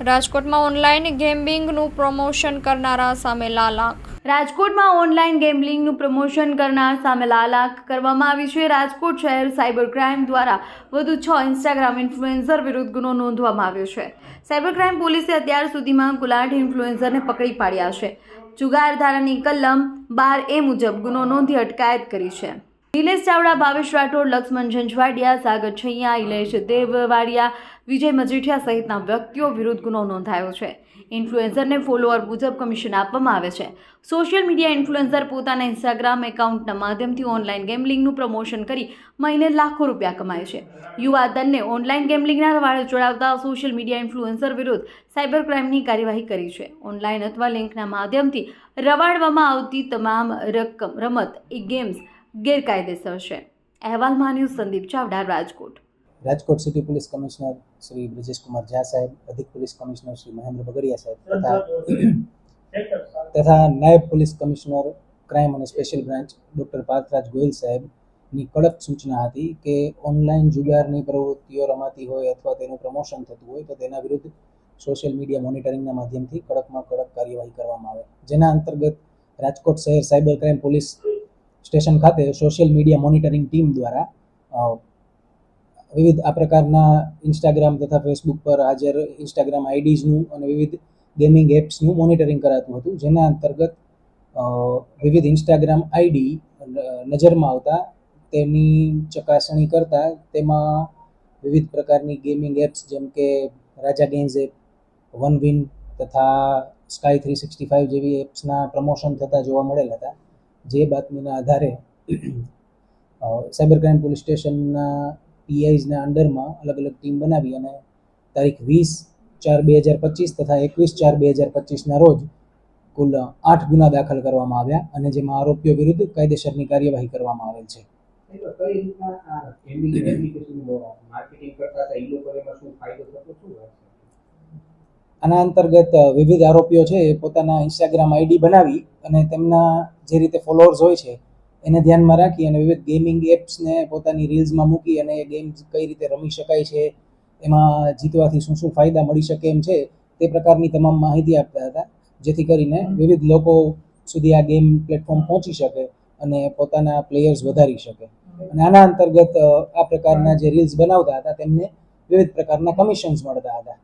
રાજકોટમાં online ગેમિંગનું promotion કરનારા સામે લાલાક. રાજકોટમાં ઓનલાઈન ગેમ્બલિંગનું પ્રમોશન કરનાર સામે લાલાક કરવામાં આવી છે. રાજકોટ શહેર સાયબર ક્રાઇમ દ્વારા વધુ 6 ઇન્સ્ટાગ્રામ ઇન્ફ્લુએન્સર વિરુદ્ધ ગુનો નોંધવામાં આવ્યો છે. સાયબર ક્રાઇમ પોલીસે અત્યાર સુધીમાં કુલ 8 ઇન્ફ્લુએન્સરને પકડી પાડ્યા છે. જુગાર ધારાની કલમ 12A મુજબ ગુનો નોંધી અટકાયત કરી છે. નિલેશ ચાવડા, ભાવેશ રાઠોડ, લક્ષ્મણ ઝંઝવાડિયા, સાગર છૈયા, ઇલેશ દેવવાડિયા, વિજય મજીઠિયા સહિતના વ્યક્તિઓ વિરુદ્ધ ગુનો નોંધાયો છે. ઇન્ફ્લુએન્સરને ફોલોઅર મુજબ કમિશન આપવામાં આવે છે. સોશિયલ મીડિયા ઇન્ફ્લુએન્સર પોતાના ઇન્સ્ટાગ્રામ એકાઉન્ટના માધ્યમથી ઓનલાઈન ગેમ્બલિંગનું પ્રમોશન કરી મહિને લાખો રૂપિયા કમાય છે. યુવાધનને ઓનલાઈન ગેમ્બલિંગના રવાડે ચડાવતા સોશિયલ મીડિયા ઇન્ફ્લુએન્સર વિરુદ્ધ સાયબર ક્રાઇમની કાર્યવાહી કરી છે. ઓનલાઈન અથવા લિંકના માધ્યમથી રવાડવામાં આવતી તમામ રમત ગેમ્સ ગેરકાયદેસર છે. અહેવાલમાં news Sandeep Chavda, Rajkot. Rajkot city police commissioner Shri Brijesh Kumar Jha સાહેબ, અધિક પોલીસ કમિશનર શ્રી મહેન્દ્ર બગડિયા સાહેબ તથા નાયબ પોલીસ કમિશનર ક્રાઇમ અને special branch doctor Parthraj Goyal સાહેબની કડક સૂચના હતી કે ઓનલાઈન જુગારની પ્રવૃત્તિઓ રમાતી હોય અથવા તેનું પ્રમોશન થતું હોય તો તેના વિરુદ્ધ સોશિયલ મીડિયા મોનિટરિંગના માધ્યમથી કડકમાં કડક કાર્યવાહી કરવામાં આવે. જેના અંતર્ગત રાજકોટ શહેર સાયબર ક્રાઇમ પોલીસ સ્ટેશન ખાતે સોશિયલ મીડિયા મોનિટરિંગ ટીમ દ્વારા વિવિધ આ પ્રકારના ઇન્સ્ટાગ્રામ તથા ફેસબુક પર હાજર ઇન્સ્ટાગ્રામ આઈડીઝનું અને વિવિધ ગેમિંગ એપ્સનું મોનિટરિંગ કરાતું હતું. જેના અંતર્ગત વિવિધ ઇન્સ્ટાગ્રામ આઈડી નજરમાં આવતા તેની ચકાસણી કરતાં તેમાં વિવિધ પ્રકારની ગેમિંગ એપ્સ જેમ કે રાજા ગેમ્સ એપ, વનવિન તથા સ્કાય 365 જેવી એપ્સના પ્રમોશન થતા જોવા મળેલ હતા. જે બાતમીના આધારે સાયબર ક્રાઇમ પોલીસ સ્ટેશનના પીઆઈઝના અંડરમાં અલગ અલગ ટીમ બનાવી અને તારીખ 20/4/2025 તથા 21/4/2025ના રોજ કુલ 8 ગુના દાખલ કરવામાં આવ્યા અને જેમાં આરોપીઓ વિરુદ્ધ કાયદેસરની કાર્યવાહી કરવામાં આવેલ છે. આના અંતર્ગત વિવિધ આરોપીઓ છે એ પોતાના ઇન્સ્ટાગ્રામ આઈડી બનાવી અને તેમના જે રીતે ફોલોઅર્સ હોય છે એને ધ્યાનમાં રાખી અને વિવિધ ગેમિંગ એપ્સને પોતાની રીલ્સમાં મૂકી અને એ ગેમ્સ કઈ રીતે રમી શકાય છે, એમાં જીતવાથી શું શું ફાયદા મળી શકે એમ છે તે પ્રકારની તમામ માહિતી આપતા હતા, જેથી કરીને વિવિધ લોકો સુધી આ ગેમ પ્લેટફોર્મ પહોંચી શકે અને પોતાના પ્લેયર્સ વધારી શકે. અને આના અંતર્ગત આ પ્રકારના જે રીલ્સ બનાવતા હતા તેમને વિવિધ પ્રકારના કમિશન્સ મળતા હતા.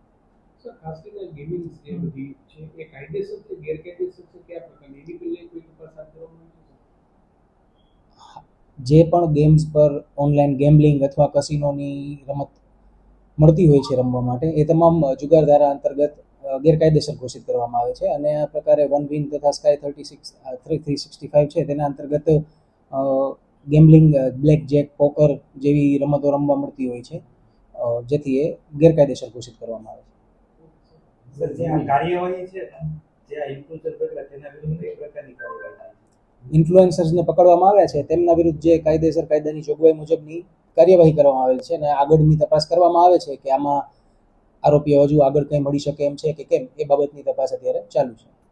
ખાસ કરીને ગેમિંગ જે બધી છે એ કાયદેસર છે, ગેરકાયદેસર છે, કયા પ્રકારની એની પહેલા કોઈ તપાસ હાથ ધરવામાં જે પણ ગેમ્સ પર ઓનલાઈન ગેમ્બલિંગ અથવા કસિનોની રમત મળતી હોય છે રમવા માટે એ તમામ જુગાર ધારા અંતર્ગત ગેરકાયદેસર ઘોષિત કરવામાં આવે છે. અને આ પ્રકારે વનવિન તથા સ્કાય 365 છે તેના અંતર્ગત ગેમ્બલિંગ, બ્લેક જેક, પોકર જેવી રમતો રમવા મળતી હોય છે, જેથી એ ગેરકાયદેસર ઘોષિત કરવામાં આવે છે. ઇન્ફ્લુએન્સર્સને પકડવામાં આવ્યા છે તેમના વિરુદ્ધ જે કાયદેસર કાયદાની જોગવાઈ મુજબની કાર્યવાહી કરવામાં આવેલ છે અને આગળની તપાસ કરવામાં આવે છે કે આમાં આરોપીઓ હજુ આગળ કંઈ મળી શકે એમ છે કે કેમ એ બાબતની તપાસ અત્યારે ચાલુ છે.